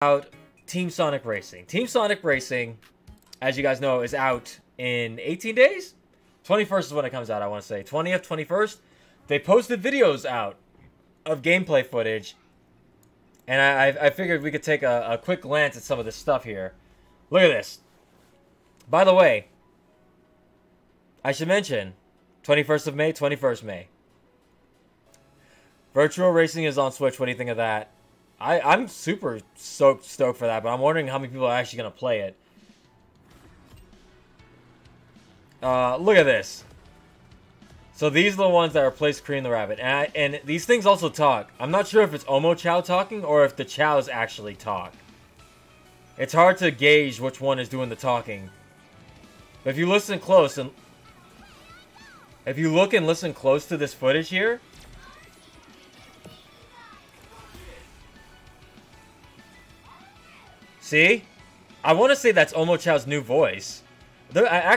Out Team Sonic Racing. Team Sonic Racing, as you guys know, is out in 18 days? 21st is when it comes out, I want to say. 20th, 21st. They posted videos out of gameplay footage. And I figured we could take a quick glance at some of this stuff here. Look at this. By the way, I should mention, 21st of May, 21st May. Virtual Racing is on Switch. What do you think of that? I'm super stoked for that, but I'm wondering how many people are actually going to play it. Look at this. So these are the ones that replace Cream the Rabbit. And these things also talk. I'm not sure if it's Omo Chow talking or if the Chows actually talk. It's hard to gauge which one is doing the talking. But if you listen close and... if you look and listen close to this footage here... see? I want to say that's Omo Chow's new voice. I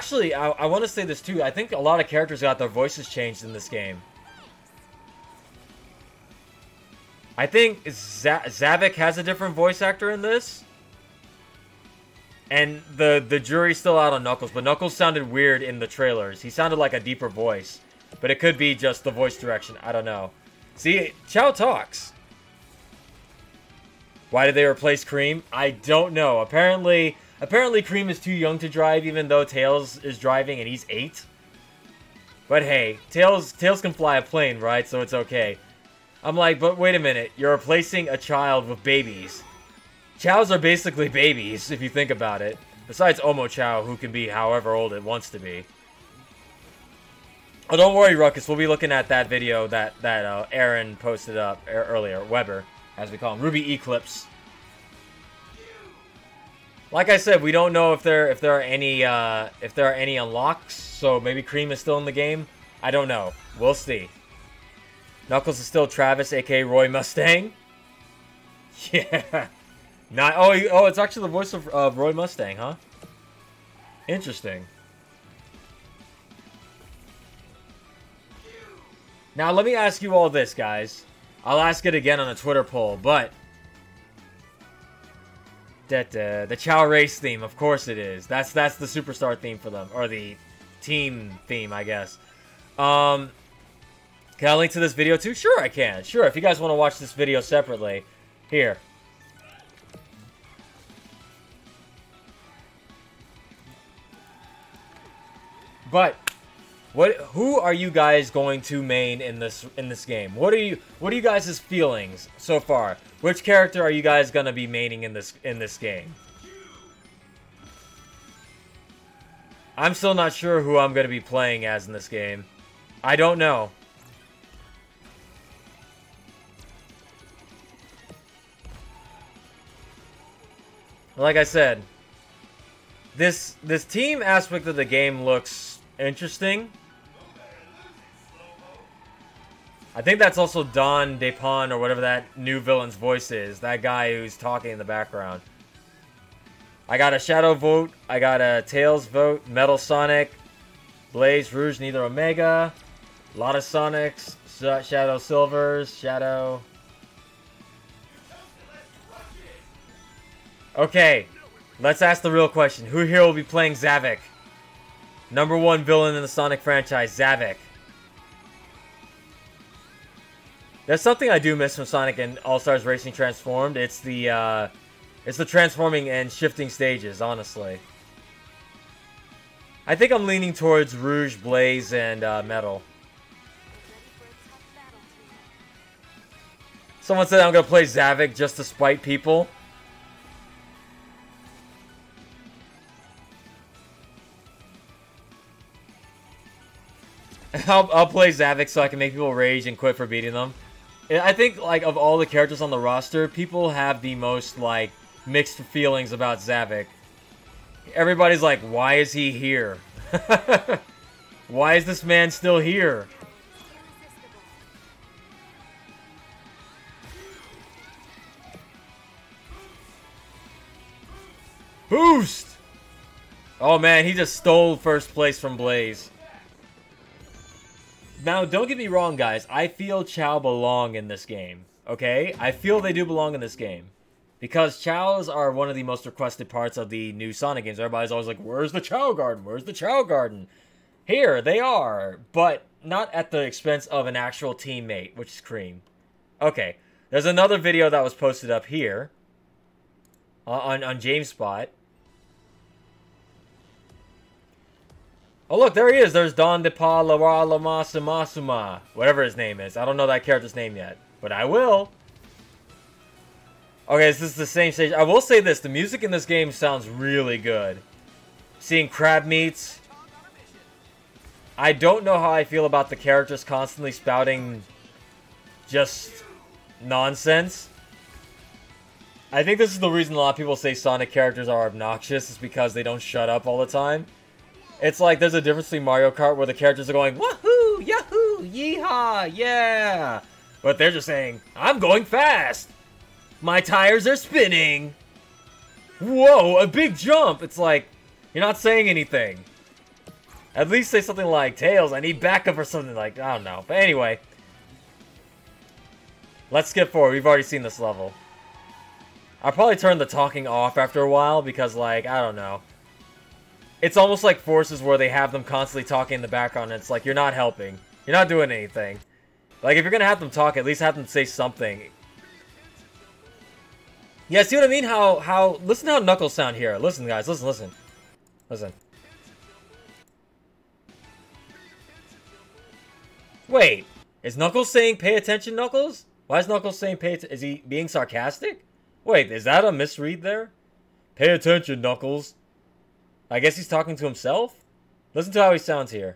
want to say this too. I think a lot of characters got their voices changed in this game. I think Zavik has a different voice actor in this. And the jury's still out on Knuckles. But Knuckles sounded weird in the trailers. He sounded like a deeper voice. But it could be just the voice direction. I don't know. See, Chow talks. Why did they replace Cream? I don't know. Apparently Cream is too young to drive, even though Tails is driving and he's 8. But hey, Tails can fly a plane, right? So it's okay. I'm like, but wait a minute. You're replacing a child with babies. Chows are basically babies, if you think about it. Besides Omo Chow, who can be however old it wants to be. Oh, don't worry, Ruckus. We'll be looking at that video that Aaron posted up earlier. Weber, as we call him. Ruby Eclipse. Like I said, we don't know if there are any unlocks, so maybe Cream is still in the game. I don't know. We'll see. Knuckles is still Travis, aka Roy Mustang. Yeah. Not. Oh, it's actually the voice of Roy Mustang, huh? Interesting. Now let me ask you all this, guys. I'll ask it again on a Twitter poll, but. The Chow Race theme, of course it is. That's the superstar theme for them, or the team theme, I guess. Can I link to this video too? Sure, I can. Sure, if you guys want to watch this video separately, here. But who are you guys going to main in this game? What are you guys' feelings so far? Which character are you guys gonna be maining in this game? I'm still not sure who I'm gonna be playing as in this game. I don't know. Like I said, this team aspect of the game looks interesting. I think that's also Don Depon or whatever that new villain's voice is. That guy who's talking in the background. I got a Shadow vote. I got a Tails vote. Metal Sonic. Blaze, Rouge, Neither Omega. A lot of Sonics. Shadow Silvers. Shadow. Okay. Let's ask the real question. Who here will be playing Zavik? #1 villain in the Sonic franchise, Zavik. There's something I do miss from Sonic and All-Stars Racing Transformed. It's the transforming and shifting stages, honestly. I think I'm leaning towards Rouge, Blaze, and Metal. Someone said I'm going to play Zavik just to spite people. I'll play Zavik so I can make people rage and quit for beating them. I think, like, of all the characters on the roster, people have the most, like, mixed feelings about Zavik. Everybody's like, why is he here? Why is this man still here? Boost! Oh man, he just stole first place from Blaze. Now, don't get me wrong, guys. I feel Chow belong in this game. Okay? I feel they do belong in this game. Because chows are one of the most requested parts of the new Sonic games. Everybody's always like, where's the Chow Garden? Where's the Chow Garden? Here, they are. But not at the expense of an actual teammate, which is Cream. Okay, there's another video that was posted up here. On James' Spot. Oh, look, there he is. There's Don DePa Lara Lama Sumasuma. Whatever his name is. I don't know that character's name yet. But I will. Okay, this is the same stage. I will say this. The music in this game sounds really good. Seeing crab meats. I don't know how I feel about the characters constantly spouting just nonsense. I think this is the reason a lot of people say Sonic characters are obnoxious. Is because they don't shut up all the time. It's like there's a difference between Mario Kart where the characters are going, woohoo, yahoo, yeehaw, yeah. But they're just saying, I'm going fast. My tires are spinning. Whoa, a big jump. It's like, you're not saying anything. At least say something like, Tails, I need backup or something like, I don't know. But anyway. Let's skip forward. We've already seen this level. I'll probably turn the talking off after a while because, like, I don't know. It's almost like Forces where they have them constantly talking in the background and it's like, you're not helping. You're not doing anything. Like, if you're gonna have them talk, at least have them say something. Yeah, see what I mean? Listen how Knuckles sound here. Listen, guys. Listen. Wait. Is Knuckles saying pay attention, Knuckles? Why is Knuckles saying pay attention? Is he being sarcastic? Wait, is that a misread there? Pay attention, Knuckles. I guess he's talking to himself? Listen to how he sounds here.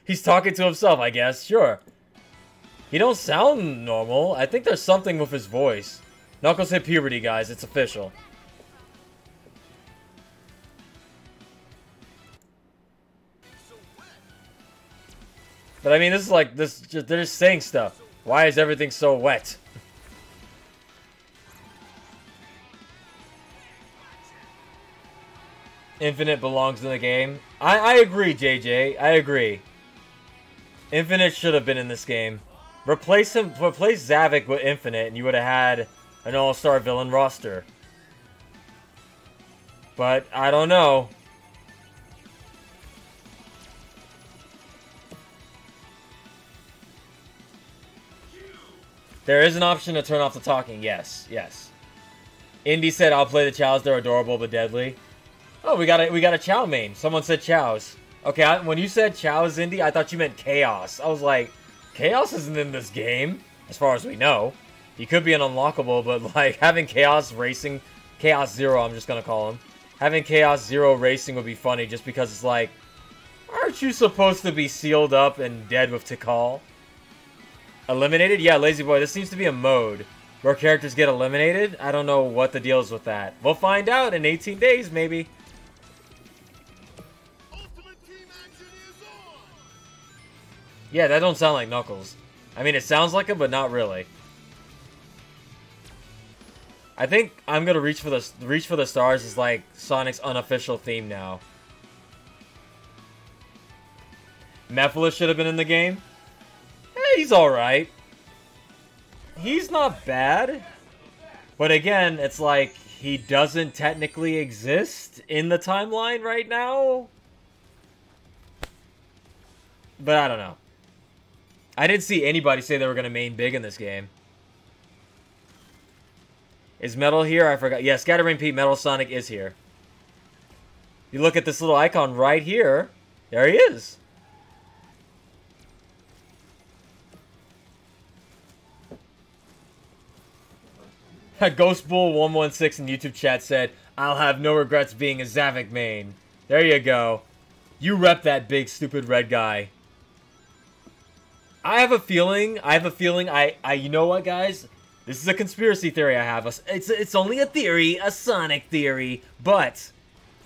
He's talking to himself, I guess. Sure. He don't sound normal. I think there's something with his voice. Knuckles hit puberty, guys. It's official. But I mean, this is like, they're just saying stuff. Why is everything so wet? Infinite belongs in the game. I agree, JJ. I agree. Infinite should have been in this game. Replace Zavik with Infinite, and you would have had an all-star villain roster. But I don't know. There is an option to turn off the talking. Yes. Indy said, "I'll play the chows. They're adorable but deadly." Oh, we got a chow main. Someone said chows. Okay, when you said chows, Indy, I thought you meant chaos. I was like, chaos isn't in this game, as far as we know. He could be an unlockable, but like having chaos racing, Chaos Zero, I'm just gonna call him. Having Chaos Zero racing would be funny, just because it's like, aren't you supposed to be sealed up and dead with Tikal? Eliminated? Yeah, Lazy Boy, this seems to be a mode where characters get eliminated. I don't know what the deal is with that. We'll find out in 18 days, maybe. Yeah, that don't sound like Knuckles. I mean, it sounds like him, but not really. I think I'm gonna reach for the stars is like Sonic's unofficial theme now. Mephiles should have been in the game. He's alright. He's not bad. But again, it's like, he doesn't technically exist in the timeline right now. But I don't know. I didn't see anybody say they were going to main big in this game. Is Metal here? I forgot. Yeah, Scatterbrain Pete, Metal Sonic is here. You look at this little icon right here. There he is. Ghost Bull 116 in YouTube chat said, "I'll have no regrets being a Zavik main." There you go. You rep that big stupid red guy. I have a feeling, you know what, guys? This is a conspiracy theory I have. It's only a theory, a Sonic theory, but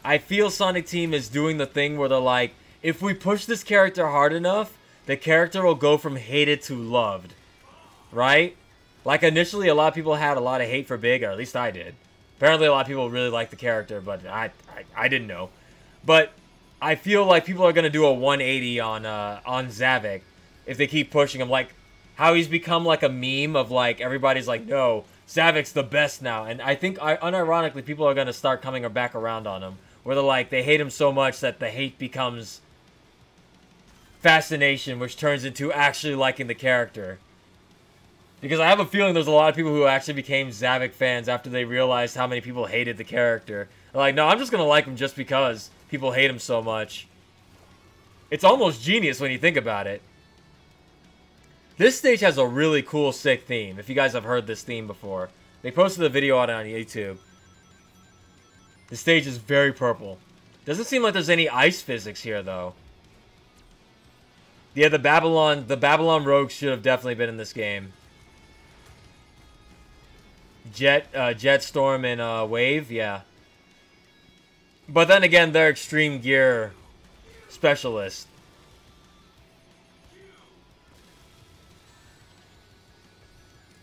I feel Sonic Team is doing the thing where they're like, if we push this character hard enough, the character will go from hated to loved. Right? Like, initially, a lot of people had a lot of hate for Big, or at least I did. Apparently, a lot of people really liked the character, but I didn't know. But I feel like people are gonna do a 180 on Zavik if they keep pushing him. Like how he's become like a meme of like everybody's like, no, Zavik's the best now, and I think unironically people are gonna start coming back around on him, where they're like they hate him so much that the hate becomes fascination, which turns into actually liking the character. Because I have a feeling there's a lot of people who actually became Zavik fans after they realized how many people hated the character. They're like, no, I'm just gonna like him just because people hate him so much. It's almost genius when you think about it. This stage has a really cool, sick theme, if you guys have heard this theme before. They posted a video on it on YouTube. The stage is very purple. Doesn't seem like there's any ice physics here, though. Yeah, the Babylon rogues should have definitely been in this game. Jet, Storm, and Wave, yeah. But then again, they're extreme gear specialists.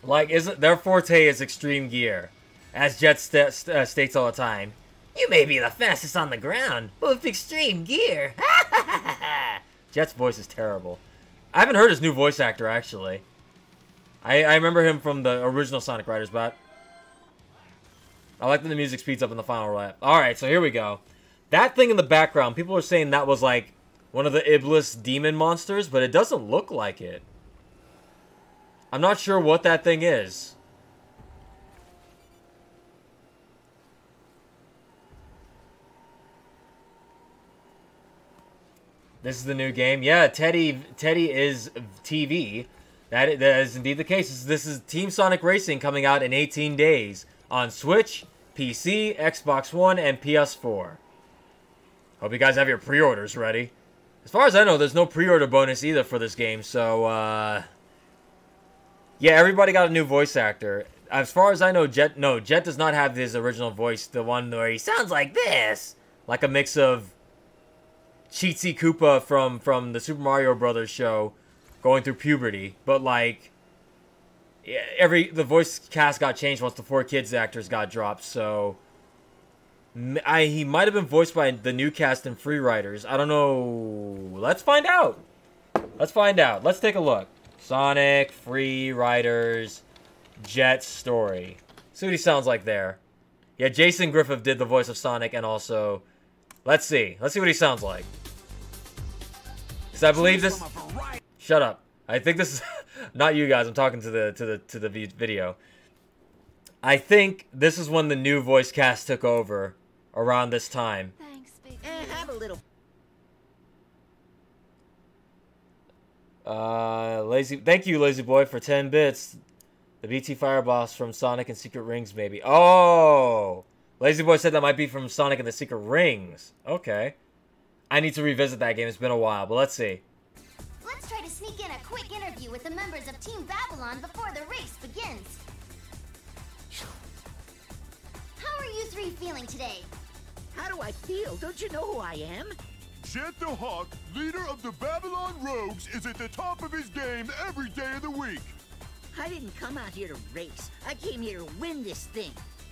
Like, their forte is extreme gear, as Jet states all the time. You may be the fastest on the ground, but with extreme gear. Jet's voice is terrible. I haven't heard his new voice actor, actually. I remember him from the original Sonic Riders, but I like that the music speeds up in the final lap. Alright, so here we go. That thing in the background, people are saying that was like one of the Iblis demon monsters, but it doesn't look like it. I'm not sure what that thing is. This is the new game. Yeah, Teddy is TV. That is indeed the case. This is Team Sonic Racing coming out in 18 days on Switch, PC, Xbox One, and PS4. Hope you guys have your pre-orders ready. As far as I know, there's no pre-order bonus either for this game, so, yeah, everybody got a new voice actor. As far as I know, Jet does not have his original voice, the one where he sounds like this. Like a mix of Cheatsy Koopa from the Super Mario Brothers show going through puberty. But, like, the voice cast got changed once the 4Kids actors got dropped, so he might have been voiced by the new cast in Free Riders. I don't know. Let's find out. Let's find out. Let's take a look. Sonic, Free Riders, Jet story. See what he sounds like there. Yeah, Jason Griffith did the voice of Sonic, and also, let's see what he sounds like. Because I believe this. Shut up. I think this is not you guys. I'm talking to the video. I think this is when the new voice cast took over around this time. Thanks, baby. Have a little. Thank you, Lazy Boy, for 10 bits. The BT Fire Boss from Sonic and Secret Rings, maybe. Oh! Lazy Boy said that might be from Sonic and the Secret Rings. Okay. I need to revisit that game. It's been a while, but let's see. Let's try to sneak in a quick interview with the members of Team Babylon before the race begins. How are you three feeling today? How do I feel? Don't you know who I am? Jet the Hawk, leader of the Babylon Rogues, is at the top of his game every day of the week. I didn't come out here to race. I came here to win this thing.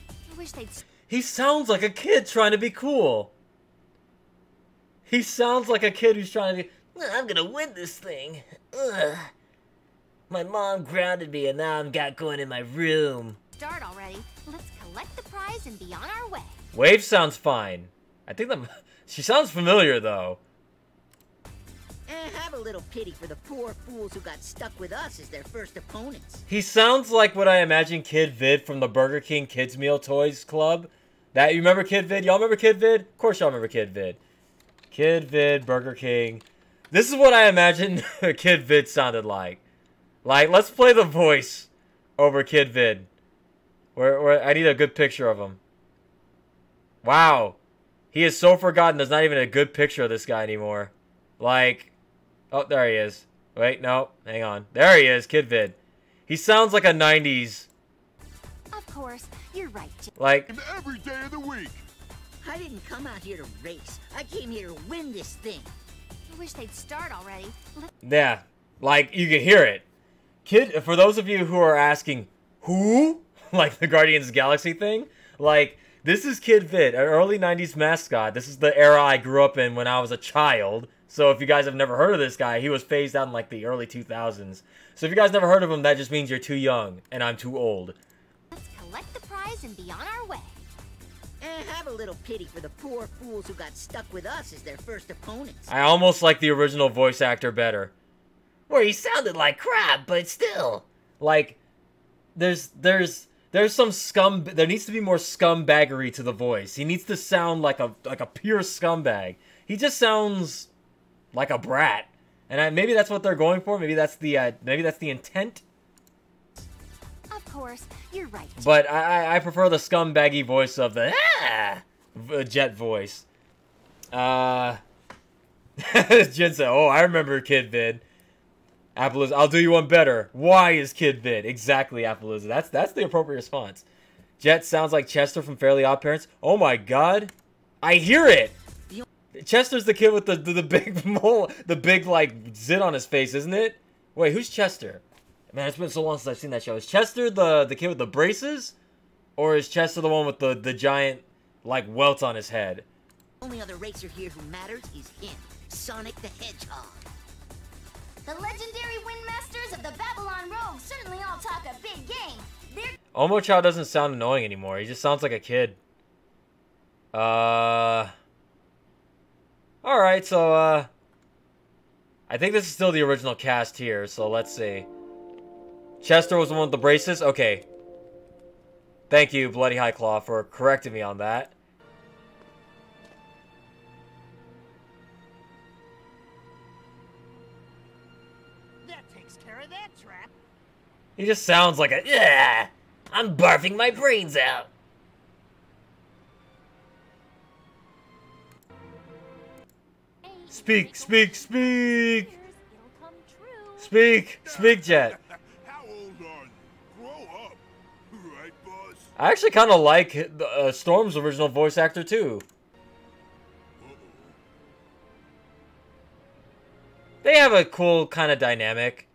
I wish they'd... He sounds like a kid trying to be cool. He sounds like a kid who's trying to be... I'm gonna win this thing. Ugh. My mom grounded me and now I'm got going in my room. Start already. Let's collect the prize and be on our way. Wave sounds fine. I think she sounds familiar though. Have a little pity for the poor fools who got stuck with us as their first opponents. He sounds like what I imagine Kid Vid from the Burger King Kids Meal Toys Club. You remember Kid Vid? Y'all remember Kid Vid? Of course y'all remember Kid Vid. Kid Vid, Burger King. This is what I imagine Kid Vid sounded like. Like, let's play the voice over Kid Vid. Where I need a good picture of him. Wow. He is so forgotten. There's not even a good picture of this guy anymore. Like, oh, there he is. Wait, no, hang on. There he is, Kid Vid. He sounds like a 90s. Of course, you're right, Jim. Like, Every day of the week. I didn't come out here to race. I came here to win this thing. I wish they'd start already. yeah, like, you can hear it. For those of you who are asking, who? Like the Guardians of the Galaxy thing? Like, This is Kid Vid, an early 90s mascot. This is the era I grew up in when I was a child. So if you guys have never heard of this guy, he was phased out in like the early 2000s. So if you guys never heard of him, that just means you're too young and I'm too old. Let's collect the prize and be on our way. Have a little pity for the poor fools who got stuck with us as their first opponents. I almost like the original voice actor better. Where he sounded like crap, but still. Like, there's some scum. There needs to be more scumbaggery to the voice. He needs to sound like a pure scumbag. He just sounds like a brat, and maybe that's what they're going for. Maybe that's the intent. Of course, you're right. But I prefer the scumbaggy voice of the Jet voice. Jen said, "Oh, I remember Kid Vid." Appaloosa, I'll do you one better. Why is Kid Vid? Exactly, Appaloosa. That's the appropriate response. Jet sounds like Chester from Fairly Odd Parents. Oh my god. I hear it! Chester's the kid with the big mole, the big, like, zit on his face, isn't it? Wait, who's Chester? Man, it's been so long since I've seen that show. Is Chester the kid with the braces? Or is Chester the one with the giant, like, welt on his head? The only other racer here who matters is him, Sonic the Hedgehog. The legendary Windmasters of the Babylon Rogues certainly all talk a big game. They're Omochow doesn't sound annoying anymore. He just sounds like a kid. Alright, so, I think this is still the original cast here, so let's see. Chester was the one with the braces? Okay. Thank you, Bloody High Claw, for correcting me on that. He just sounds like a, Yeah, I'm barfing my brains out. Speak, speak, speak! Speak, speak, Jet. How old are you? Grow up. Right, boss? I actually kind of like Storm's original voice actor, too. They have a cool kind of dynamic.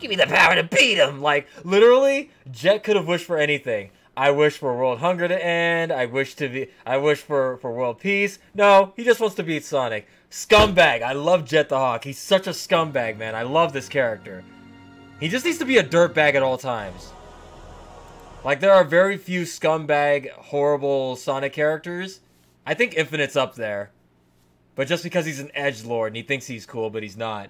Give me the power to beat him. Like, literally, Jet could have wished for anything. I wish for world hunger to end. I wish for world peace. No, he just wants to beat Sonic. Scumbag. I love Jet the Hawk. He's such a scumbag, man. I love this character. He just needs to be a dirtbag at all times. Like, there are very few scumbag, horrible Sonic characters. I think Infinite's up there. But just because he's an edgelord and he thinks he's cool, but he's not.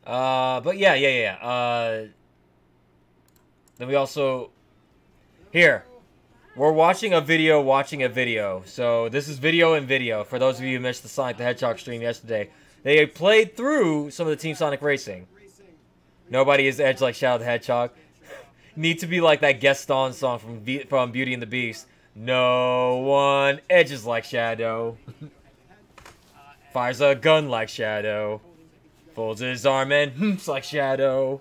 But yeah. Then we also... Here. We're watching a video. So, this is video and video. For those of you who missed the Sonic the Hedgehog stream yesterday. They played through some of the Team Sonic Racing. Nobody is edge like Shadow the Hedgehog. Need to be like that Gaston song from Beauty and the Beast. No one edges like Shadow. Fires a gun like Shadow. Folds his arm and hoops like Shadow.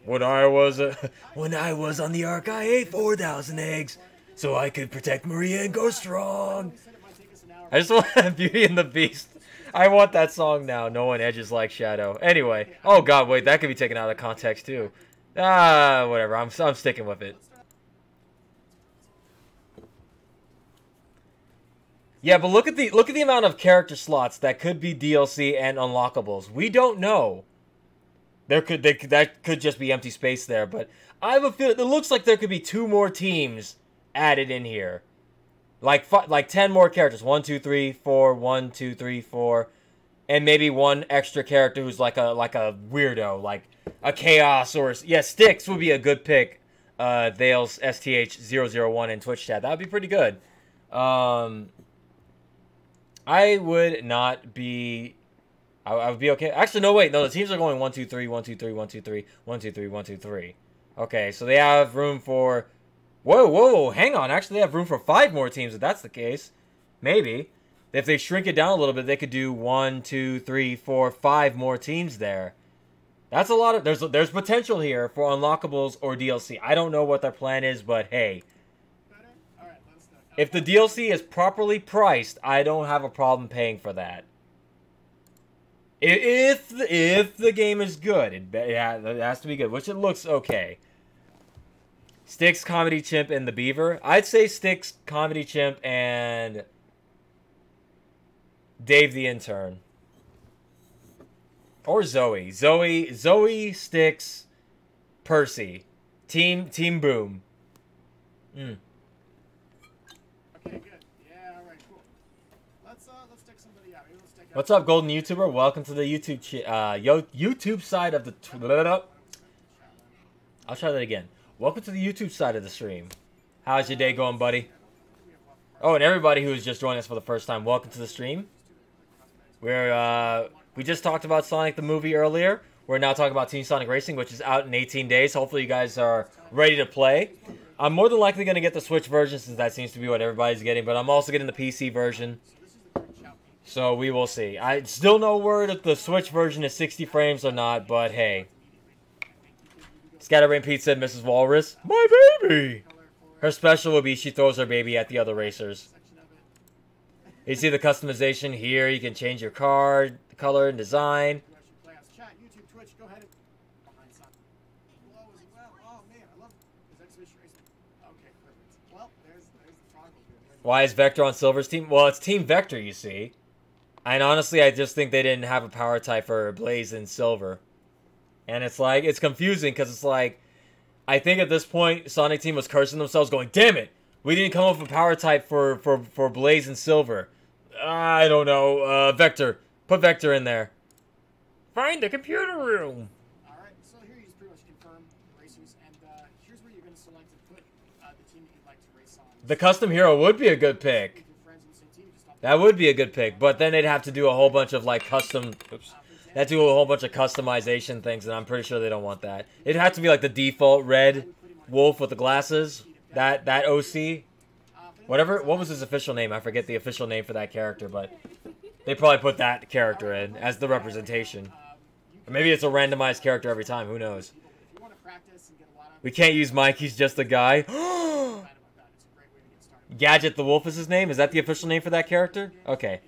When I was on the Ark, I ate 4,000 eggs so I could protect Maria and go strong. I just want Beauty and the Beast. I want that song now. No one edges like Shadow. Anyway, oh god, wait, that could be taken out of context too. Whatever. I'm sticking with it. Yeah, but look at the amount of character slots that could be DLC and unlockables. We don't know. That could just be empty space there, but I have a feeling it looks like there could be 2 more teams added in here. Like 10 more characters. 1, 2, 3, 4. 1, 2, 3, 4. And maybe one extra character who's like a weirdo, like a Chaos or Styx would be a good pick. Thales STH001 in Twitch chat. That would be pretty good. I would not be... I would be okay. Actually, no, wait. No, the teams are going 1, 2, 3, 1, 2, 3, 1, 2, 3, 1, 2, 3, 1, 2, 3. Okay, so they have room for... Whoa, hang on. Actually, they have room for 5 more teams if that's the case. Maybe. If they shrink it down a little bit, they could do 1, 2, 3, 4, 5 more teams there. That's a lot of... There's potential here for unlockables or DLC. I don't know what their plan is, but hey... If the DLC is properly priced, I don't have a problem paying for that. If the game is good, it has to be good, which it looks okay. Styx, Comedy Chimp, and the Beaver. I'd say Styx, Comedy Chimp, and Dave the Intern. Or Zoe. Zoe, Styx, Percy. Team Boom. Okay, good. Yeah, all right, cool. Let's stick somebody out. Maybe let's stick out. What's up, Golden YouTuber? Welcome to the YouTube side of the... I'll try that again. Welcome to the YouTube side of the stream. How's your day going, buddy? Oh, and everybody who's just joining us for the first time, welcome to the stream. We just talked about Sonic the movie earlier. We're now talking about Team Sonic Racing, which is out in 18 days. Hopefully you guys are ready to play. I'm more than likely going to get the Switch version since that seems to be what everybody's getting, but I'm also getting the PC version. So we will see. I still no word if the Switch version is 60 frames or not, but hey. Scatterbrain Pete said, Mrs. Walrus, my baby! Her special will be she throws her baby at the other racers. You see the customization here. You can change your card, color, and design. Why is Vector on Silver's team? Well, it's Team Vector, you see. And honestly, I just think they didn't have a power type for Blaze and Silver. And it's like, it's confusing because it's like, I think at this point, Sonic Team was cursing themselves going, damn it, we didn't come up with a power type for Blaze and Silver. I don't know, Vector. Put Vector in there. Find the computer room. Alright, so here you just pretty much confirm the racers, and here's where you're going to select and put the team that you'd like to race on. The custom hero would be a good pick. That would be a good pick, but then they'd have to do a whole bunch of like custom... Oops. They have to do a whole bunch of customization things, and I'm pretty sure they don't want that. It'd have to be like the default red wolf with the glasses. That OC. Whatever. What was his official name? I forget the official name for that character, but they probably put that character in as the representation. Or maybe it's a randomized character every time. Who knows? We can't use Mike. He's just a guy. Gadget the Wolf is his name? Is that the official name for that character? Okay.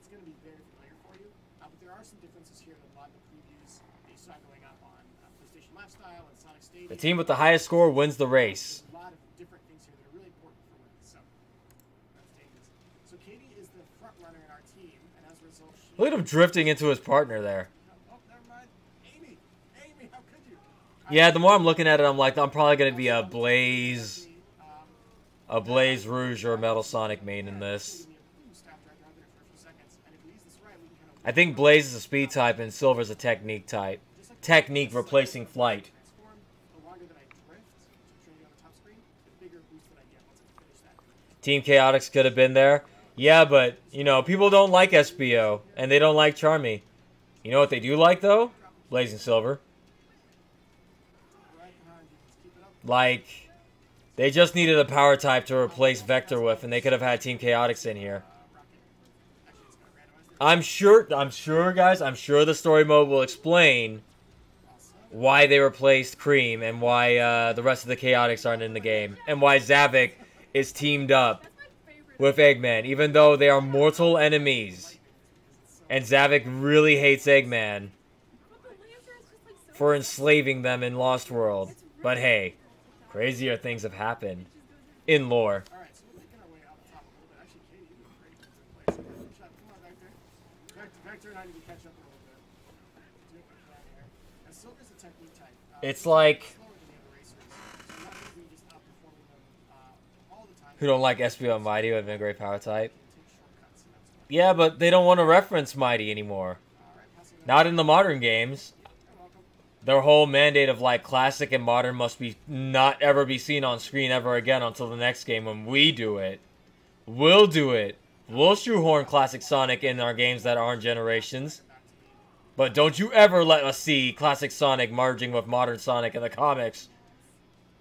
The team with the highest score wins the race. Look at him drifting into his partner there. Yeah, the more I'm looking at it, I'm like, I'm probably going to be a Blaze Rouge or a Metal Sonic main in this. I think Blaze is a speed type and Silver's a technique type. Technique replacing flight. Team Chaotix could have been there. Yeah, but, you know, people don't like SBO, and they don't like Charmy. You know what they do like, though? Blaze and Silver. Like, they just needed a power type to replace Vector with, and they could have had Team Chaotix in here. I'm sure, guys, I'm sure the story mode will explain why they replaced Cream, and why the rest of the Chaotix aren't in the game, and why Zavik is teamed up with Eggman, even though they are mortal enemies. And Zavik really hates Eggman for enslaving them in Lost World. But hey, crazier things have happened in lore. It's like... Who don't like SBO and Mighty, who have been a great power type. Yeah, but they don't want to reference Mighty anymore. Not in the modern games. Their whole mandate of like classic and modern must be not ever be seen on screen ever again until the next game when we do it. We'll do it. We'll shoehorn classic Sonic in our games that aren't generations. But don't you ever let us see classic Sonic merging with modern Sonic in the comics.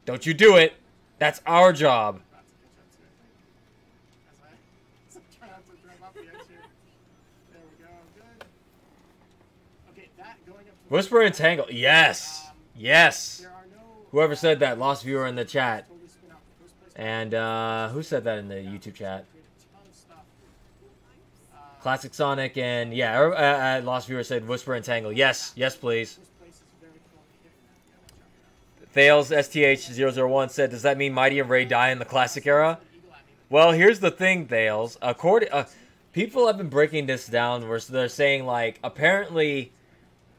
Don't you do it. That's our job. Whisper and Tangle. Yes. Yes. Whoever said that, lost viewer in the chat. And who said that in the YouTube chat? Classic Sonic and yeah, Lost Viewer said Whisper and Tangle. Yes, yes, please. Thales STH001 said, does that mean Mighty and Ray die in the classic era? Well, here's the thing, Thales. People have been breaking this down where they're saying, like, apparently,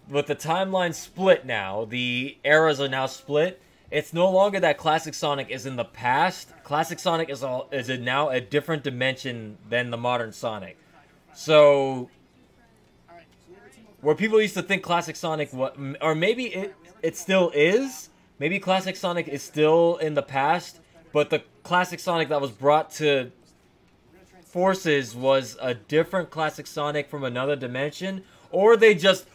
with the timeline split now, the eras are now split. It's no longer that Classic Sonic is in the past. Classic Sonic is now a different dimension than the modern Sonic. So, where people used to think Classic Sonic, or maybe it still is. Maybe Classic Sonic is still in the past, but the Classic Sonic that was brought to Forces was a different Classic Sonic from another dimension, or they're just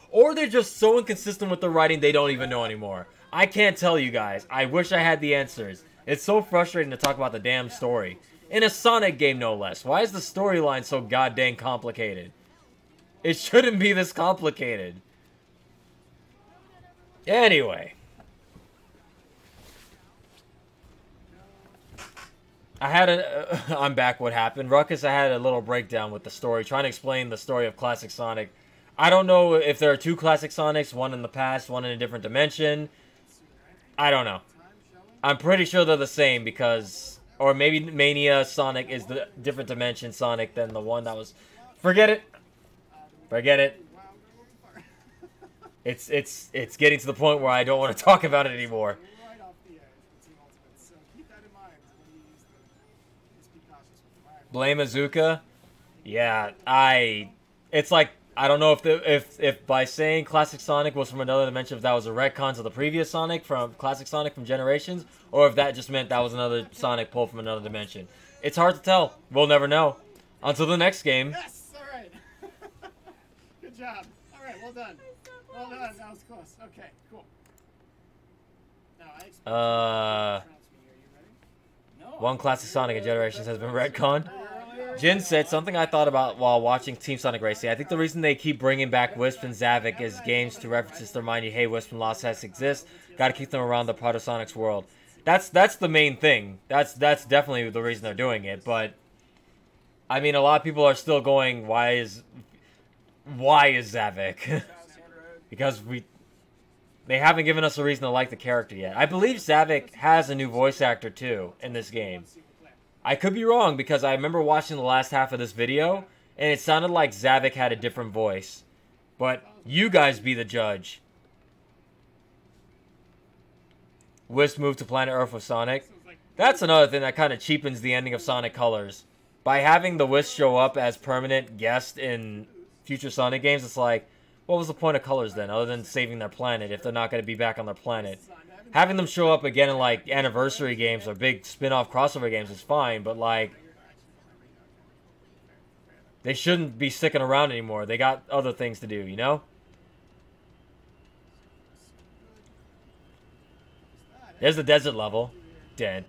so inconsistent with the writing they don't even know anymore. I can't tell you guys. I wish I had the answers. It's so frustrating to talk about the damn story. In a Sonic game, no less. Why is the storyline so goddamn complicated? It shouldn't be this complicated. Anyway. I'm back. What happened? Ruckus, I had a little breakdown with the story, trying to explain the story of Classic Sonic. I don't know if there are two Classic Sonics, one in the past, one in a different dimension. I don't know. I'm pretty sure they're the same because... Or maybe Mania Sonic is the different dimension Sonic than the one that was... Forget it. Forget it. It's getting to the point where I don't want to talk about it anymore. Blame Azuka? Yeah, it's like, I don't know if by saying Classic Sonic was from another dimension, if that was a retcon to the previous Sonic from Classic Sonic from Generations, or if that just meant that was another Sonic pulled from another dimension. It's hard to tell. We'll never know. Until the next game. Yes! Alright. Good job. Alright, well done. Well done. That was close. Okay, cool. Now, I expect one Classic Sonic in Generations has been retconned. Jin said something I thought about while watching Team Sonic Racing. I think the reason they keep bringing back Wisp and Zavik is games to references to remind you, hey, Wisp and Lost Hests exist. Gotta keep them around the Protosonics world. That's the main thing. That's definitely the reason they're doing it. But I mean, a lot of people are still going, why is Zavik? Because they haven't given us a reason to like the character yet. I believe Zavik has a new voice actor, too, in this game. I could be wrong, because I remember watching the last half of this video, and it sounded like Zavik had a different voice. But you guys be the judge. Wisp moved to planet Earth with Sonic. That's another thing that kind of cheapens the ending of Sonic Colors. By having the Wisp show up as permanent guest in future Sonic games, it's like, what was the point of Colors then, other than saving their planet if they're not going to be back on their planet? Having them show up again in, like, anniversary games or big spin-off crossover games is fine, but, like, they shouldn't be sticking around anymore. They got other things to do, you know? There's the desert level. That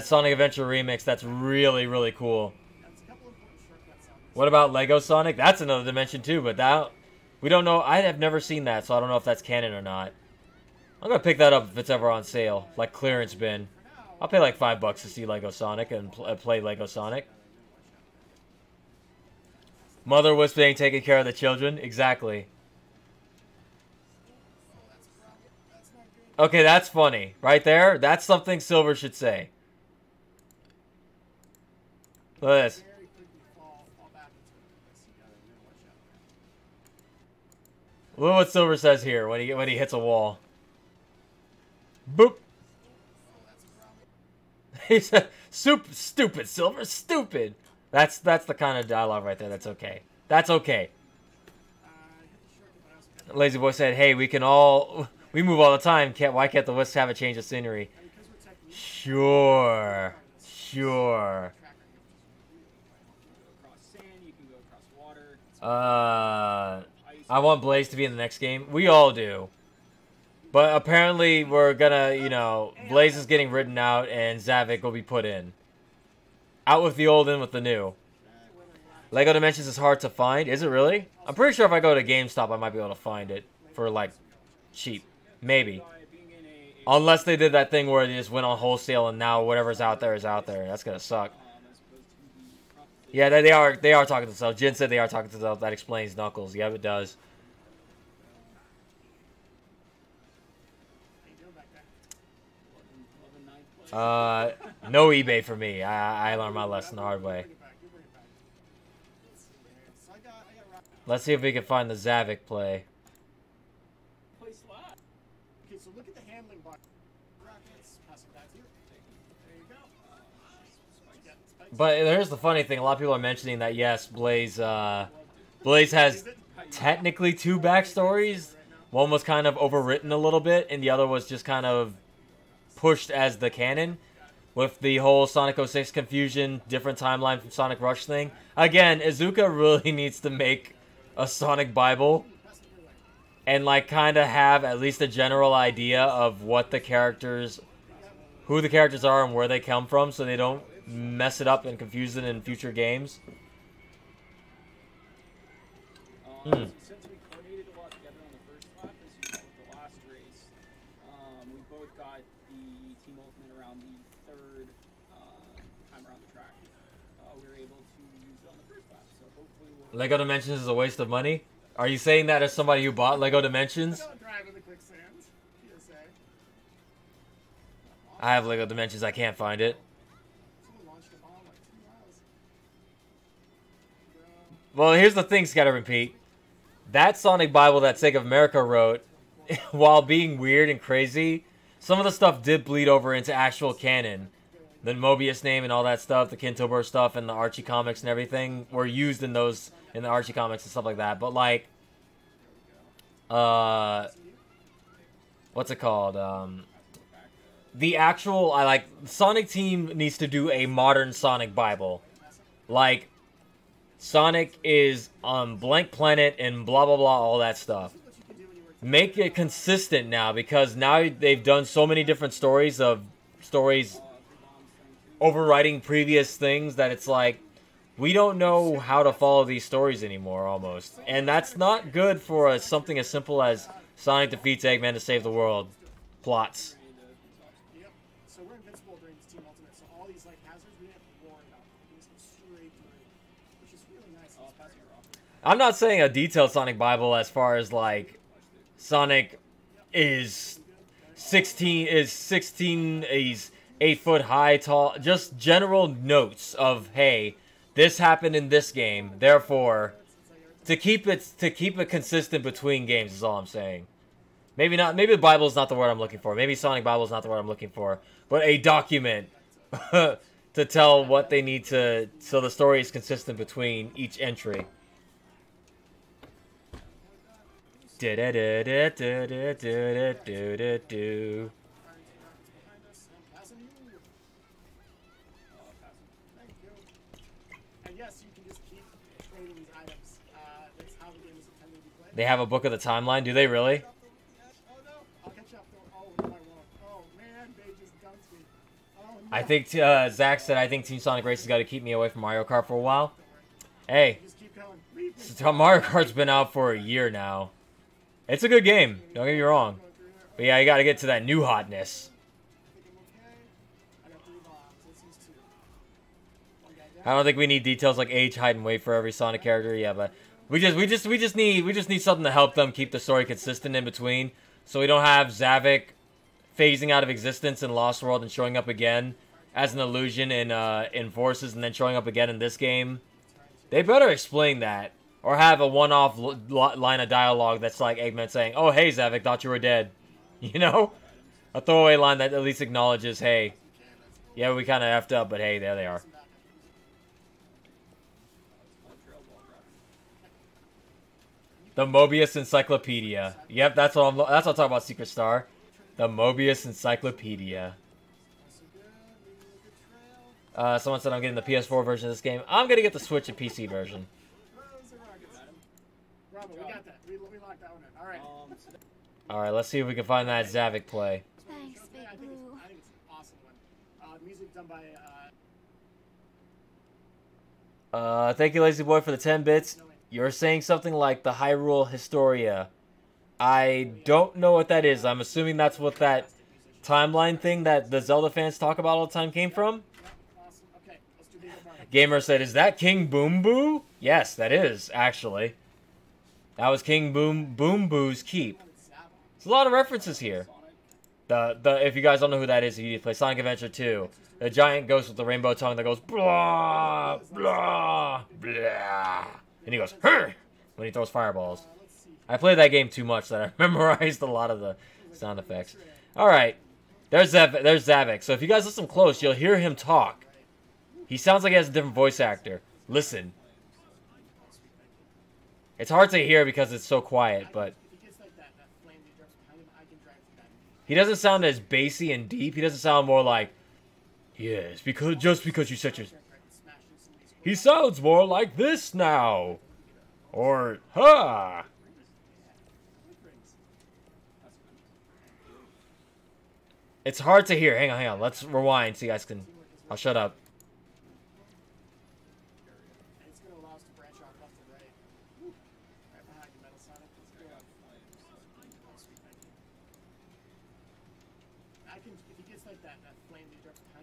Sonic Adventure remix, that's really, really cool. What about Lego Sonic? That's another dimension too, but that we don't know. I have never seen that, so I don't know if that's canon or not. I'm gonna pick that up if it's ever on sale, like clearance bin. I'll pay like $5 to see Lego Sonic and play Lego Sonic. Mother Wisp ain't taking care of the children. Exactly. Okay, that's funny. Right there, that's something Silver should say. Look at this. Look what Silver says here when he hits a wall. Boop. He said, "Stupid Silver, stupid." That's the kind of dialogue right there. That's okay. That's okay. Lazy Boy said, "Hey, we move all the time. Why can't the Wisp have a change of scenery?" Sure. I want Blaze to be in the next game. We all do. But apparently we're gonna, you know, Blaze is getting written out and Zavik will be put in. Out with the old, in with the new. Lego Dimensions is hard to find. Is it really? I'm pretty sure if I go to GameStop I might be able to find it for, like, cheap. Maybe. Unless they did that thing where they just went on wholesale and now whatever's out there is out there. That's gonna suck. Yeah, they are talking to themselves. Jin said they are talking to themselves. That explains Knuckles. Yep, it does. No eBay for me. I learned my lesson the hard way. Let's see if we can find the Zavik play. Okay, so look at the handling bar. Pass it back here. There you go. But here's the funny thing. A lot of people are mentioning that, yes, Blaze has technically 2 backstories. One was kind of overwritten a little bit, and the other was just kind of pushed as the canon. With the whole Sonic 06 confusion, different timeline from Sonic Rush thing. Again, Izuka really needs to make a Sonic Bible. And, like, kind of have at least a general idea of what the characters... who the characters are and where they come from, so they don't mess it up and confuse it in future games. Since we coordinated a lot together on the first lap, as you know, with the last race, we both got the Team Ultimate around the 3rd time around the track. We were able to use it on the first lap, so hopefully we'll... Lego Dimensions is a waste of money? Are you saying that as somebody who bought Lego Dimensions? Don't drive in the quicksand. PSA. I have Lego Dimensions, I can't find it. Someone launched a bomb like 2 miles. Well, here's the thing, Scatter and Pete. That Sonic Bible that Sega of America wrote, while being weird and crazy, some of the stuff did bleed over into actual canon. The Mobius name and all that stuff, the Kintober stuff and the Archie comics and everything were used in those, in the Archie comics and stuff like that. But like, what's it called? The actual, Sonic Team needs to do a modern Sonic Bible. Like, Sonic is on blank planet and blah blah blah, all that stuff. Make it consistent now, because now they've done so many different stories overwriting previous things that it's like, we don't know how to follow these stories anymore, almost. And that's not good for something as simple as Sonic defeats Eggman to save the world plots. Yep. So we're invincible during this Team Ultimate, so all these like hazards we didn't have to worry about. We just go straight through, which is really nice. I'm not saying a detailed Sonic Bible as far as like Sonic is 16, he's 8 foot high, tall, just general notes of, hey, this happened in this game, therefore, to keep it consistent between games is all I'm saying. Maybe the Bible is not the word I'm looking for. Maybe Sonic Bible is not the word I'm looking for. But a document to tell what they need to, so the story is consistent between each entry. They have a book of the timeline? Do they really? I think Zach said, I think Team Sonic Racing's got to keep me away from Mario Kart for a while. Hey, Mario Kart's been out for a year now. It's a good game, don't get me wrong. But yeah, you got to get to that new hotness. I don't think we need details like age, height, and weight for every Sonic character. Yeah, but we just need something to help them keep the story consistent in between, so we don't have Zavik phasing out of existence in Lost World and showing up again as an illusion in Forces, and then showing up again in this game. They better explain that, or have a one-off line of dialogue that's like Eggman saying, "Oh, hey, Zavik, thought you were dead." You know, a throwaway line that at least acknowledges, "Hey, yeah, we kind of effed up, but hey, there they are." The Mobius Encyclopedia. Yep, that's what I'm talking about, Secret Star. The Mobius Encyclopedia. Someone said I'm getting the PS4 version of this game. I'm gonna get the Switch and PC version. Bravo, we got that. We locked that one in. All right. All right, let's see if we can find that Zavik play. Thanks, Big I think Blue. it's an awesome one. Music done by. Thank you, Lazy Boy, for the 10 bits. You're saying something like the Hyrule Historia. I don't know what that is. I'm assuming that's what that timeline thing that the Zelda fans talk about all the time came from. Awesome. Okay, let's do Bingo Barn. Gamer said, "Is that King Boom Boo?" Yes, that is actually. That was King Boom Boo's keep. There's a lot of references here. If you guys don't know who that is, you play Sonic Adventure 2. The giant ghost with the rainbow tongue that goes blah blah blah, and he goes "Hur!" when he throws fireballs. I played that game too much that I memorized a lot of the sound effects. All right, there's Zavik. So if you guys listen close, you'll hear him talk. He sounds like he has a different voice actor. Listen. It's hard to hear because it's so quiet, but he doesn't sound as bassy and deep. He doesn't sound more like, yes, just because you said your... He sounds more like this now. Or, ha! It's hard to hear. Hang on. Let's rewind so you guys can... I'll shut up.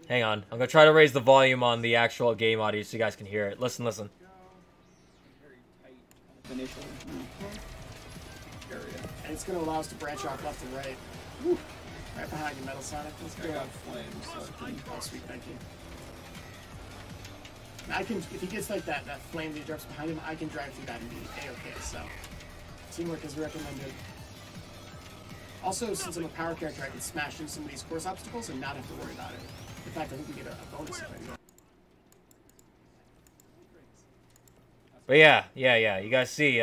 Hang on. I'm going to try to raise the volume on the actual game audio so you guys can hear it. Listen. Initial area. And it's going to allow us to branch off left and right. Woo. Right behind you, Metal Sonic. Let's go. I got flames. So Oh, sweet, thank you. Now if he gets like that flame that drops behind him, I can drive through that and be A-okay, so. Teamwork is recommended. Also, since I'm a power character, I can smash through some of these course obstacles and not have to worry about it. In fact, I think we get a bonus if I do that. But yeah. You guys see,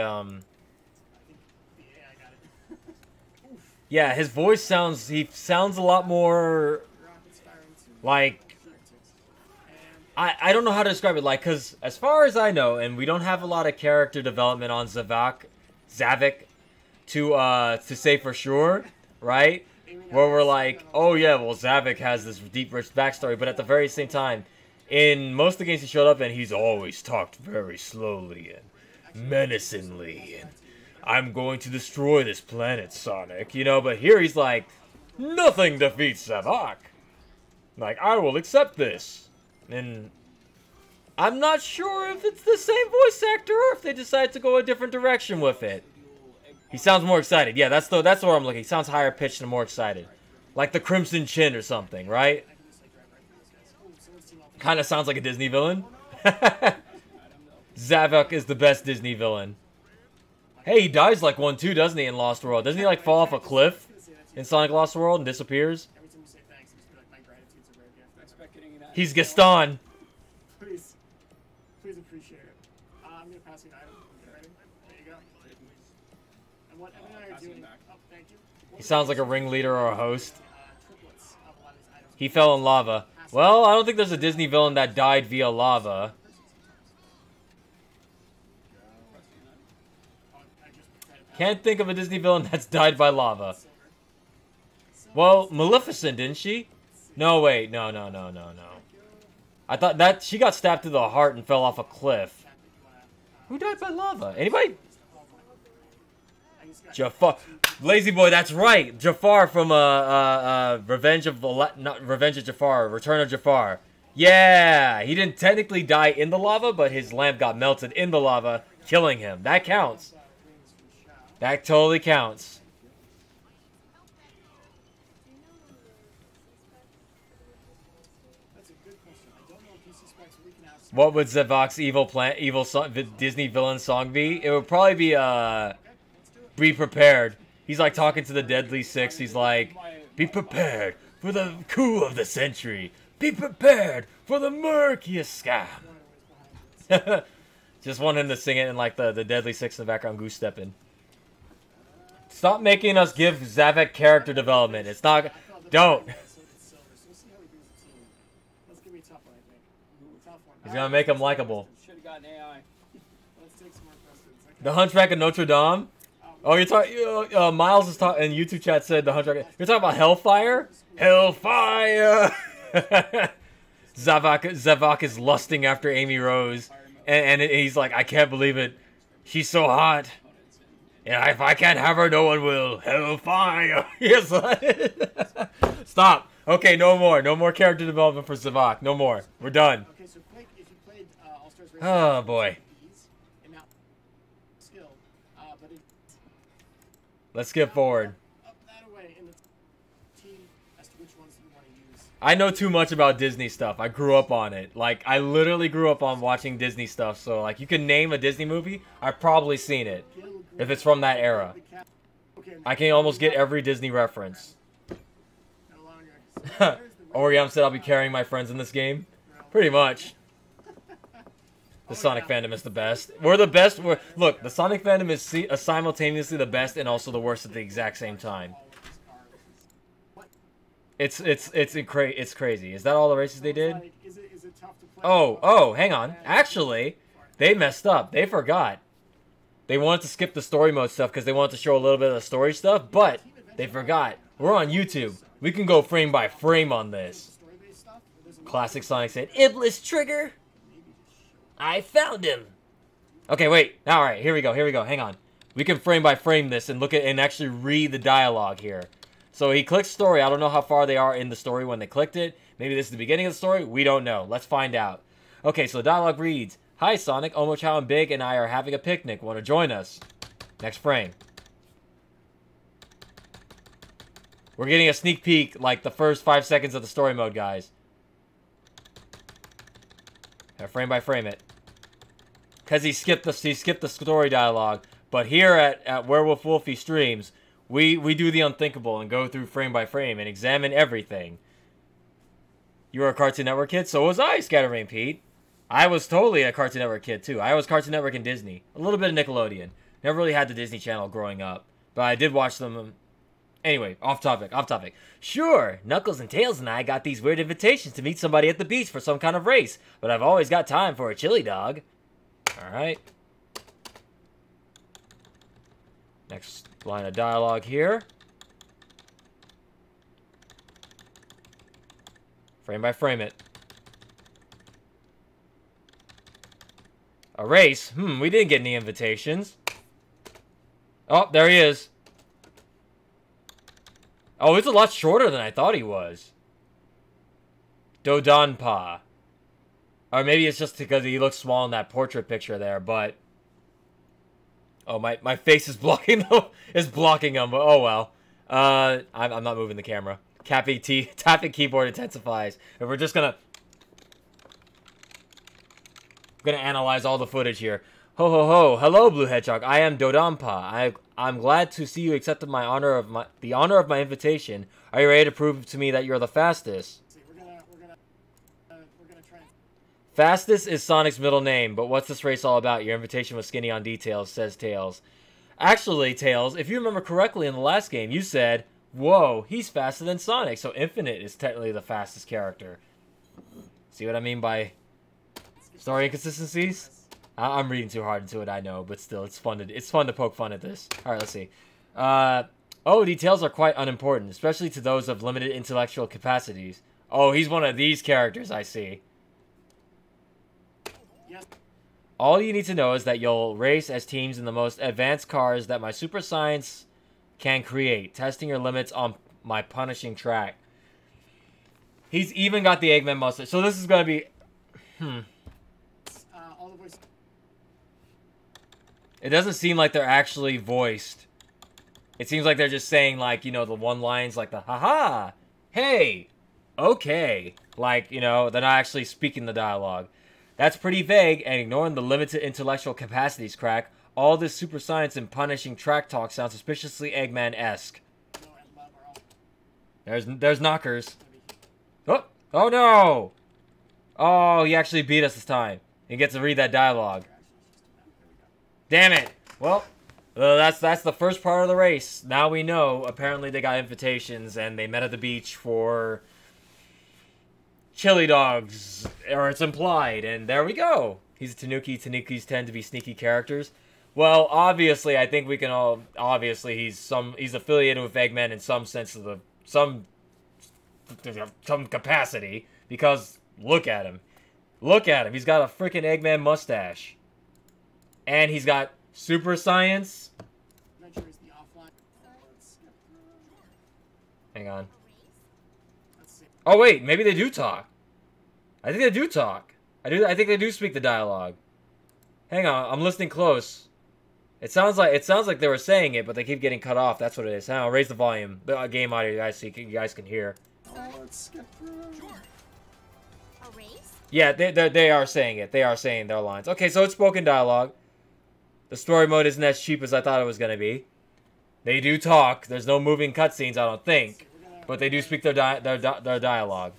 yeah, his voice he sounds a lot more like, I don't know how to describe it, like, because as far as I know, and we don't have a lot of character development on Zavik to say for sure, right? Where we're like, oh yeah, well, Zavik has this deep, rich backstory, but at the very same time, in most of the games he showed up in, he's always talked very slowly and menacingly, and I'm going to destroy this planet, Sonic, you know, but here he's like, nothing defeats Zavik. Like, I will accept this. And I'm not sure if it's the same voice actor or if they decide to go a different direction with it. He sounds more excited. Yeah, that's where I'm looking. He sounds higher pitched and more excited. Like the Crimson Chin or something, right? Kind of sounds like a Disney villain. Zavik is the best Disney villain. Hey, he dies like one too, doesn't he, in Lost World? Doesn't he like fall off a cliff in Sonic Lost World and disappears? He's Gaston. Please appreciate it. I'm gonna pass you an item. You ready? There you go. And what Evan and I are doing. Oh, thank you. He sounds like a ringleader or a host. He fell in lava. Well, I don't think there's a Disney villain that died via lava. Can't think of a Disney villain that's died by lava. Well, Maleficent, didn't she? No, wait. No. I thought that she got stabbed through the heart and fell off a cliff. Who died by lava? Anybody? Jafar. Lazy boy, that's right. Jafar from Revenge of Jafar, Return of Jafar. Yeah, he didn't technically die in the lava, but his lamp got melted in the lava, killing him. That counts. That totally counts. What would Zavik's evil Disney villain song be? It would probably be Prepared. He's like talking to the Deadly Six. He's like, be prepared for the coup of the century. Be prepared for the murkiest scam. Just want him to sing it in like the Deadly Six in the background, goose stepping. Stop making us give Zavik character development. It's not. Don't. He's gonna make him likable. The Hunchback of Notre Dame. Oh, you're talking. Miles is talking. And YouTube chat said the Hunchback. You're talking about Hellfire. Hellfire. Zavik is lusting after Amy Rose, and he's like, I can't believe it. She's so hot. And if I can't have her, no one will. Hellfire. Yes. Stop. Okay, no more. No more character development for Zavok. No more. We're done. Okay, so Quake, if you played All-Stars Racing, Oh, boy. and now skill, but it Let's skip forward. up that away in the team as to which ones you want to use. I know too much about Disney stuff. I grew up on it. Like, I literally grew up on watching Disney stuff. So, like, you can name a Disney movie, I've probably seen it. If it's from that era. I can almost get every Disney reference. Oriam said I'll be carrying my friends in this game. Pretty much. The Sonic fandom is the best. We're the best. Look, the Sonic fandom is simultaneously the best and also the worst at the exact same time. It's crazy. Is that all the races they did? Oh, hang on. Actually, they messed up. They forgot. They wanted to skip the story mode stuff because they wanted to show a little bit of the story stuff, but they forgot. We're on YouTube. We can go frame by frame on this. Classic Sonic said, "Iblis Trigger! I found him!" Okay, wait. Alright, here we go. Hang on. We can frame by frame this and look at and actually read the dialogue here. So he clicks story. I don't know how far they are in the story when they clicked it. Maybe this is the beginning of the story. We don't know. Let's find out. Okay, so the dialogue reads, "Hi Sonic, Omochao and Big and I are having a picnic. Want to join us?" Next frame. We're getting a sneak peek, like the first 5 seconds of the story mode, guys. Frame by frame it. Because he skipped the story dialogue. But here at Werewoof Wolfie streams, we do the unthinkable and go through frame by frame and examine everything. You were a Cartoon Network kid? So was I, Scatterbrain Pete. I was totally a Cartoon Network kid, too. I was Cartoon Network and Disney. A little bit of Nickelodeon. Never really had the Disney Channel growing up. But I did watch them. Anyway, off topic. Sure, Knuckles and Tails and I got these weird invitations to meet somebody at the beach for some kind of race. But I've always got time for a chili dog. Alright. Next line of dialogue here. Frame by frame it. A race? We didn't get any invitations. Oh, there he is. Oh, it's a lot shorter than I thought he was. Dodonpa. Or maybe it's just because he looks small in that portrait picture there, but... Oh, my face is blocking him. But oh well. I'm not moving the camera. Tapping keyboard intensifies. And we're just gonna analyze all the footage here. Ho ho ho! Hello, Blue Hedgehog. I am Dodonpa. I'm glad to see you accepted the honor of my invitation. Are you ready to prove to me that you're the fastest? We're gonna try. Fastest is Sonic's middle name, but what's this race all about? Your invitation was skinny on details, says Tails. Actually, Tails, if you remember correctly in the last game, you said, "Whoa, he's faster than Sonic," so Infinite is technically the fastest character. See what I mean by story inconsistencies? I'm reading too hard into it, I know, but still, it's fun to poke fun at this. All right, let's see. Oh, details are quite unimportant, especially to those of limited intellectual capacities. Oh, he's one of these characters, I see. Yes. All you need to know is that you'll race as teams in the most advanced cars that my super science can create, testing your limits on my punishing track. He's even got the Eggman mustache. So this is going to be... All the voices. It doesn't seem like they're actually voiced. It seems like they're just saying, like, you know, the one lines, like the, haha, hey, okay. Like, you know, they're not actually speaking the dialogue. That's pretty vague, and ignoring the limited intellectual capacities, Crack, all this super science and punishing track talk sounds suspiciously Eggman-esque. There's Knockers. Oh no! Oh, he actually beat us this time. He gets to read that dialogue. Damn it! Well, that's the first part of the race. Now we know. Apparently they got invitations and they met at the beach for chili dogs, or it's implied. And there we go. He's a Tanuki. Tanukis tend to be sneaky characters. Well, obviously, I think we can all. Obviously, he's affiliated with Eggman in some sense of some capacity, because look at him. Look at him. He's got a freaking Eggman mustache. And he's got super science. Hang on. Oh wait, maybe they do talk. I think they do talk. I think they do speak the dialogue. Hang on, I'm listening close. It sounds like they were saying it, but they keep getting cut off. That's what it is. Hang on, I'll raise the volume, the game audio, guys, so you guys can hear. Let's skip through. A race? Yeah, they are saying it. They are saying their lines. Okay, so it's spoken dialogue. The story mode isn't as cheap as I thought it was gonna be. They do talk. There's no moving cutscenes, I don't think, but they do speak their dialogue.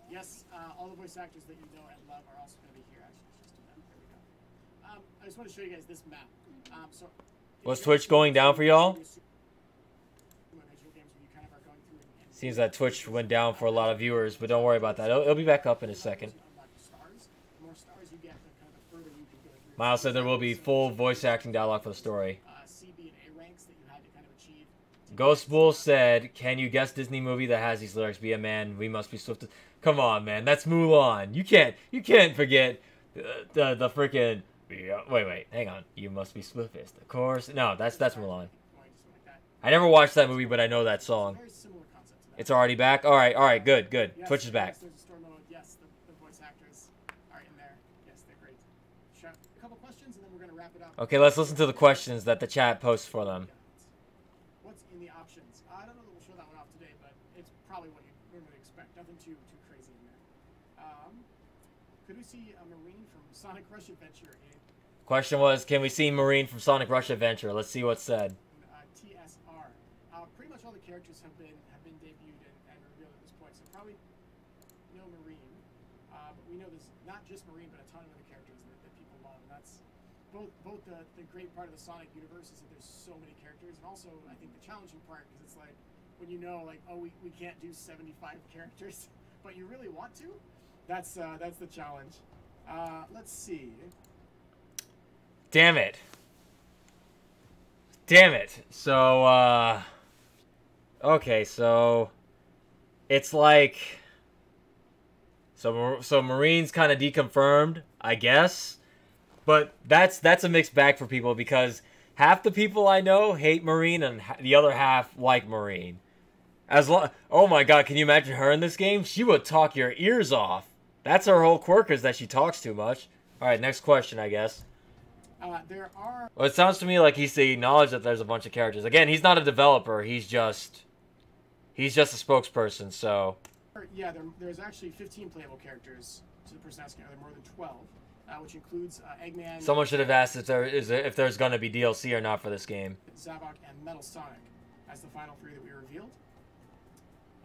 Yes, all the voice actors that you know and love are also going to be here. Actually, let's just do that. There we go. I just want to show you guys this map. Was Twitch going down for y'all? Seems that Twitch went down for a lot of viewers, but don't worry about that. It'll be back up in a second. Miles said there will be full voice acting dialogue for the story. Ghost Bull said, "Can you guess Disney movie that has these lyrics? Be a man, we must be swift." Come on, man, that's Mulan. You can't forget the freaking. Wait, hang on. You must be swiftest, of course. No, that's Mulan. I never watched that movie, but I know that song. It's already back. All right, good. Yes, Twitch is back. Yes, there's a story mode. Yes, the voice actors are in there. Yes, they're great. A couple questions, and then we're gonna wrap it up. Okay, let's listen to the questions that the chat posts for them. What's in the options? I don't know that we'll show that one off today, but it's probably what you normally expect. Nothing too crazy in there. Could we see a Marine from Sonic Rush Adventure in Question was, can we see Marine from Sonic Rush Adventure? Let's see what's said. TSR? Pretty much all the characters have been debuted and revealed at this point, so probably no Marine. But we know there's not just Marine, but a ton of other characters that people love, and that's both the great part of the Sonic universe is that there's so many characters, and also I think the challenging part, because it's like when you know, like, oh, we can't do 75 characters, but you really want to. That's the challenge. Let's see. Damn it. So, okay, so it's like, so Marine's kind of deconfirmed, I guess, but that's a mixed bag for people because half the people I know hate Marine and the other half like Marine. Oh my god, can you imagine her in this game? She would talk your ears off. That's her whole quirk, is that she talks too much. All right, next question, I guess. There are. Well, it sounds to me like he's acknowledged that there's a bunch of characters. Again, he's not a developer. He's just a spokesperson. So. Yeah, there's actually 15 playable characters to the person asking. Are there more than 12? Which includes Eggman. Someone should have asked if there's going to be DLC or not for this game. Zavok and Metal Sonic as the final three that we revealed.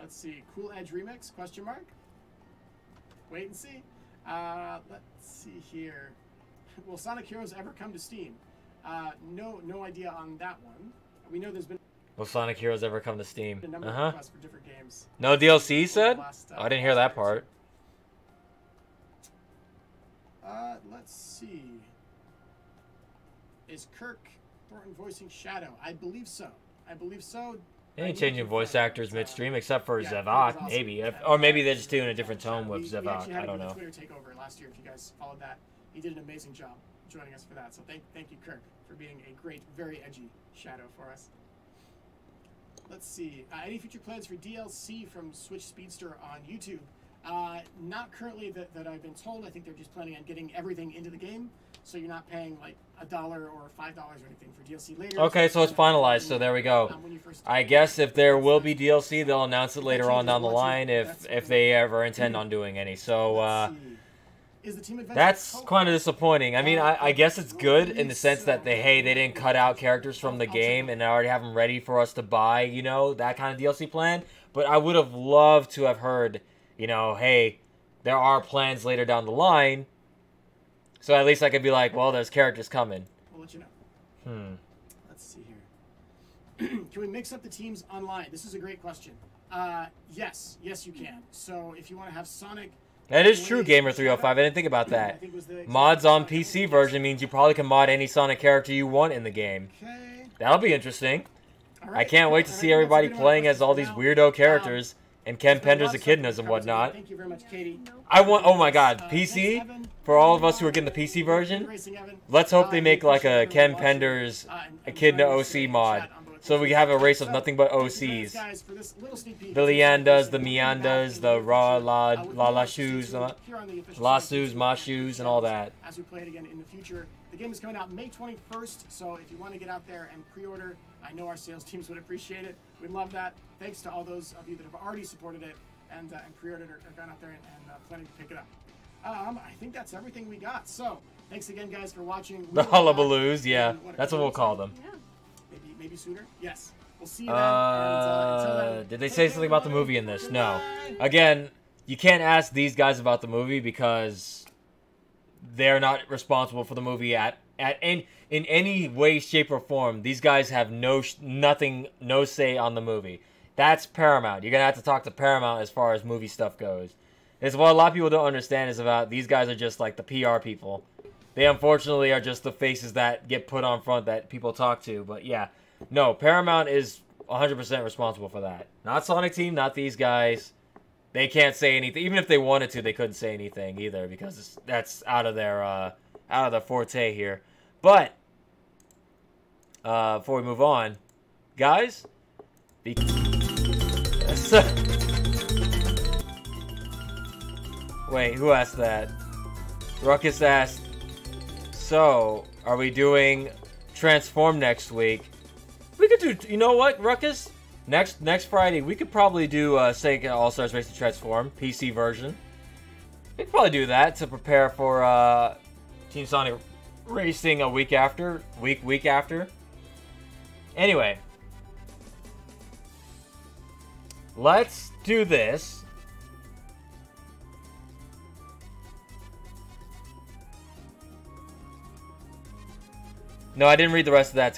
Let's see. Cool Edge Remix? Question mark. Wait and see. Let's see here. Will Sonic Heroes ever come to Steam? No idea on that one. We know there's been. Will Sonic Heroes ever come to Steam? A number of requests for different games. No DLC, said? I didn't hear that part. Let's see. Is Kirk Thornton voicing Shadow? I believe so. They ain't changing voice actors midstream, except for Zavok, maybe. Or maybe they're just doing a different tone with Zavok. I don't know. Twitter takeover last year, if you guys followed that. He did an amazing job joining us for that. So thank you, Kirk, for being a great, very edgy Shadow for us. Let's see. Any future plans for DLC from Switch Speedster on YouTube? Not currently that I've been told. I think they're just planning on getting everything into the game, so you're not paying like $1 or $5 or anything for DLC later. Okay, so it's finalized. So there we go. I guess if there will be DLC, they'll announce it later on down the line if they ever intend on doing any. So that's kind of disappointing. I mean, I guess it's good in the sense that they didn't cut out characters from the game and they already have them ready for us to buy, you know, that kind of DLC plan. But I would have loved to have heard, you know, hey, there are plans later down the line. So at least I could be like, well, there's characters coming. We'll let you know. Let's see here. Can we mix up the teams online? This is a great question. Yes, you can. So if you want to have Sonic. That is true, Gamer305. I didn't think about that. Mods on PC version means you probably can mod any Sonic character you want in the game. Okay. That'll be interesting. I can't wait to see everybody playing as all these weirdo characters and Ken Pender's echidnas and whatnot. Thank you very much, Katie. Oh my god, PC? For all of us who are getting the PC version, let's hope they make like a Ken Pender's Echidna OC mod. So we have a race of nothing but Thank you OCs. guys, for this little sneak peek. The Leandas, the Meandas, the Raw La Shoes, Lasus, Mashus, and all that. As we play it again in the future. The game is coming out May 21st, so if you want to get out there and pre-order, I know our sales teams would appreciate it. We'd love that. Thanks to all those of you that have already supported it and pre-ordered or gone out there and planning to pick it up. I think that's everything we got. So, thanks again, guys, for watching. The hullabaloos, yeah. That's what we'll call them. Yeah. Maybe sooner? Yes. We'll see you then. Until then, did they say something about the movie in this? No. Again, you can't ask these guys about the movie because they're not responsible for the movie in any way, shape, or form. These guys have no say on the movie. That's Paramount. You're gonna have to talk to Paramount as far as movie stuff goes. It's what a lot of people don't understand is about these guys are just like the PR people. They unfortunately are just the faces that get put on front that people talk to. But yeah, no, Paramount is 100% responsible for that. Not Sonic Team, not these guys. They can't say anything. Even if they wanted to, they couldn't say anything either because that's out of their forte here. But before we move on, guys, wait, who asked that? Ruckus asked. So, are we doing Transform next week? We could do. You know what, Ruckus? Next Friday, we could probably do Sega All-Stars Racing Transform, PC version. We could probably do that to prepare for Team Sonic Racing a week after. Week after. Anyway. Let's do this. No, I didn't read the rest of that.